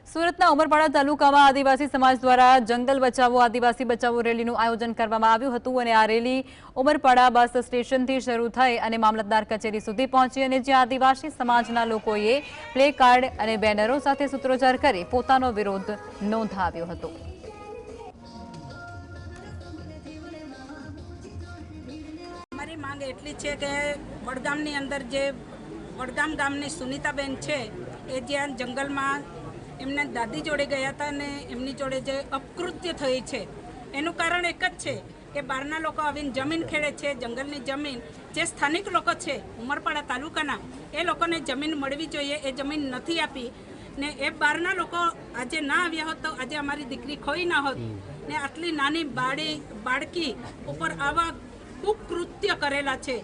સુરતના ઉમરપાડા તાલુકામાં આદિવાસી સમાજ દ્વારા જંગલ બચાવો આદિવાસી બચાવો રેલીનું આયોજન કરવામાં આવ્યું હતું અને આ રેલી ઉમરપાડા બસ સ્ટેશનથી શરૂ થઈ અને મામલતદાર કચેરી સુધી પહોંચી અને જ્યાં આદિવાસી સમાજના લોકોએ પ્લે કાર્ડ અને બેનરો સાથે સૂત્રોચ્ચાર કરી પોતાનો વિરોધ નોંધાવ્યો હતો। અમારી માંગ એટલી છે કે વડગામની અંદર જે વડગામ ગામની સુનીતાબેન છે એ જ્યાં જંગલમાં એમના દાદી જોડે ગયા હતા અને એમની જોડે જે અપકૃત્ય થઈ છે એનું કારણ એક જ છે કે બહારના લોકો આવીને જમીન ખેડે છે। જંગલની જમીન જે સ્થાનિક લોકો છે ઉમરપાડા તાલુકાના એ લોકોને જમીન મળવી જોઈએ, એ જમીન નથી આપી ને એ બહારના લોકો આજે ના આવ્યા હોત તો આજે અમારી દીકરી ખોઈ ના હોત ને આટલી નાની બાળકી ઉપર આવા કુકૃત્ય કરેલા છે।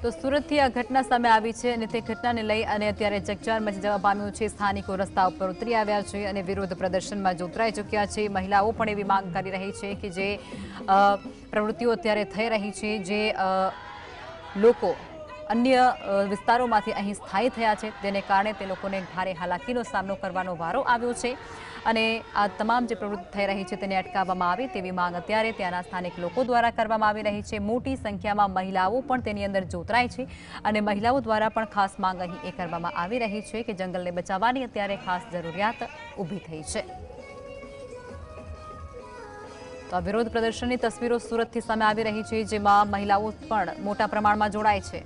તો સુરતથી આ ઘટના સામે આવી છે અને તે ઘટનાને લઈ અને અત્યારે ચકચાર મચી જવા પામ્યું છે। સ્થાનિકો રસ્તા ઉપર ઉતરી આવ્યા છે અને વિરોધ પ્રદર્શનમાં જોતરાઈ ચૂક્યા છે। મહિલાઓ પણ એવી માંગ કરી રહી છે કે જે પ્રવૃત્તિઓ અત્યારે થઈ રહી છે, જે લોકો અન્ય વિસ્તારોમાંથી અહીં સ્થાયી થયા છે તેને કારણે તે લોકોને ભારે હાલાકીનો સામનો કરવાનો વારો આવ્યો છે અને આ તમામ જે પ્રવૃત્તિ થઈ રહી છે તેને અટકાવવામાં આવે તેવી માંગ અત્યારે ત્યાંના સ્થાનિક લોકો દ્વારા કરવામાં આવી રહી છે। મોટી સંખ્યામાં મહિલાઓ પણ તેની અંદર જોતરાય છે અને મહિલાઓ દ્વારા પણ ખાસ માંગ અહીં એ કરવામાં આવી રહી છે કે જંગલને બચાવવાની અત્યારે ખાસ જરૂરિયાત ઊભી થઈ છે। તો આ વિરોધ પ્રદર્શનની તસવીરો સુરતથી સામે આવી રહી છે જેમાં મહિલાઓ પણ મોટા પ્રમાણમાં જોડાય છે।